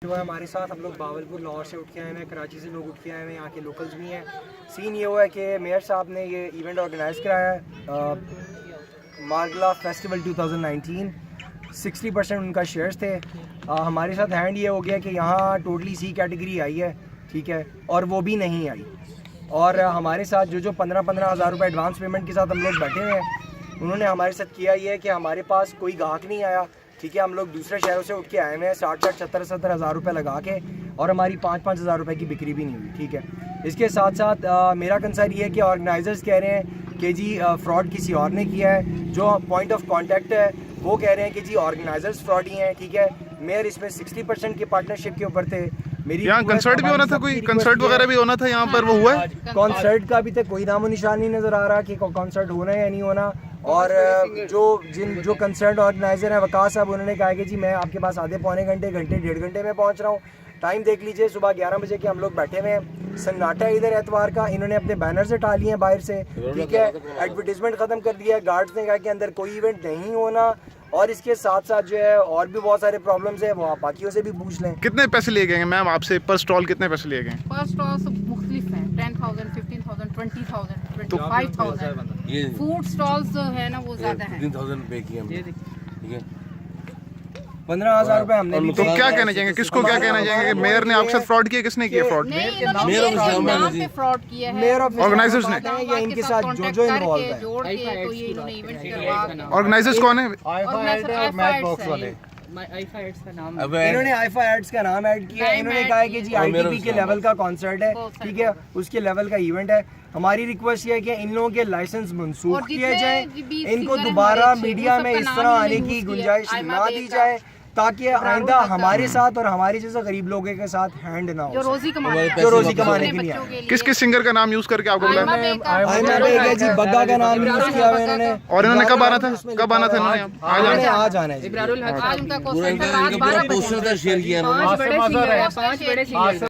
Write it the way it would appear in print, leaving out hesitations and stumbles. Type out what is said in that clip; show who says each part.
Speaker 1: हुआ है हमारे साथ। हम लोग बावलपुर लाहौर से उठ के आए हैं, कराची से लोग उठ के आए हैं, यहाँ के लोकल्स भी हैं। सीन ये हुआ है कि मेयर साहब ने ये इवेंट ऑर्गेनाइज़ कराया है मारगला फेस्टिवल 2019। 60% उनका शेयर्स थे। हमारे साथ हैंड ये हो गया कि यहाँ टोटली सी कैटेगरी आई है, ठीक है, और वो भी नहीं आई। और हमारे साथ जो 15-15 हज़ार रुपये एडवांस पेमेंट के साथ हम लोग बैठे हुए हैं, उन्होंने हमारे साथ किया ये है कि हमारे पास कोई गाहक नहीं आया, ठीक है। हम लोग दूसरे शहरों से उठ के आए हुए हैं 60-70 हज़ार रुपये लगा के, और हमारी 5-5 हज़ार रुपये की बिक्री भी नहीं हुई, ठीक है। इसके साथ साथ मेरा कंसर्न ये है कि ऑर्गेनाइजर्स कह रहे हैं कि जी फ्रॉड किसी और ने किया है। जो पॉइंट ऑफ कांटेक्ट है वो कह रहे हैं कि जी ऑर्गेनाइजर्स फ्रॉडी हैं, ठीक है। मेयर इसमें 60% की पार्टनरशिप के ऊपर थे। मेरी
Speaker 2: यहाँ कंसर्ट भी होना था, कोई कंसर्ट वगैरह भी होना था यहाँ पर, वो हुआ है?
Speaker 1: कॉन्सर्ट का अभी तक कोई नामो निशान नहीं नज़र आ रहा कि कॉन्सर्ट होना है या नहीं होना। और जो कंसर्ट ऑर्गेनाइजर है वकास साहब, उन्होंने कहा कि जी मैं आपके पास आधे पौने घंटे 1.5 घंटे में पहुंच रहा हूँ। टाइम देख लीजिए, सुबह 11 बजे के हम लोग बैठे हुए हैं। सन्नाटा इधर एतवार का। इन्होंने अपने बैनर्स हटा लिए हैं बाहर से, ठीक है। एडवर्टीजमेंट ख़त्म कर दिया है। गार्ड्स ने कहा कि अंदर कोई इवेंट नहीं होना। और इसके साथ साथ जो है और भी बहुत सारे प्रॉब्लम्स है, वो आप बाकियों से भी पूछ लें।
Speaker 2: कितने पैसे लिए गए मैम आपसे पर स्टॉल? कितने पैसे लिए गए?
Speaker 3: पर स्टॉल सब मुख्तलिफ हैं, 10,000, 15,000, 20,000, 25,000। फूड स्टॉल्स जो है ना वो ज्यादा है।
Speaker 4: 15,000 पे किया हमने, ठीक है।
Speaker 1: 15,000 रुपए हमने भी।
Speaker 2: तो क्या कहना चाहेंगे, किसको क्या कहना चाहेंगे कि मेयर ने आपके साथ फ्रॉड किया? किसने किया फ्रॉड?
Speaker 3: नहीं, फ्रॉड किया है
Speaker 1: मेयर ऑफ
Speaker 2: ऑर्गेनाइजर्स ने,
Speaker 1: या इनके साथ जो इन्वॉल्व है।
Speaker 3: जोड़ के तो ये इन्होंने इवेंट करवा।
Speaker 2: ऑर्गेनाइजर्स कौन है?
Speaker 1: इन्होंने आईफा एड्स का नाम ऐड किया। इन्होंने कहा है कि जी आईटीपी के लेवल का कॉन्सर्ट है, ठीक है, उसके लेवल का इवेंट है। हमारी रिक्वेस्ट ये है कि इन लोगों के लाइसेंस मनसूख किए जाए, इनको दोबारा मीडिया में इस तरह आने की गुंजाइश ना दी जाए, ताकि आइंदा हमारे साथ और हमारे जैसे गरीब लोगों के साथ हैंड ना हो,
Speaker 3: जो रोजी
Speaker 1: कमाने के लिए।
Speaker 2: किस किस सिंगर का नाम यूज करके आपको बुलाया?
Speaker 1: जी बग्गा का नाम यूज किया हुआ इन्होंने।
Speaker 2: और इन्होंने कब आना था? कब आना था इन्होंने?
Speaker 1: आज आना है।
Speaker 3: आज उनका
Speaker 4: पूरा इंटरनेट का पूरा पोस्टर शेयर किया इन्होंने।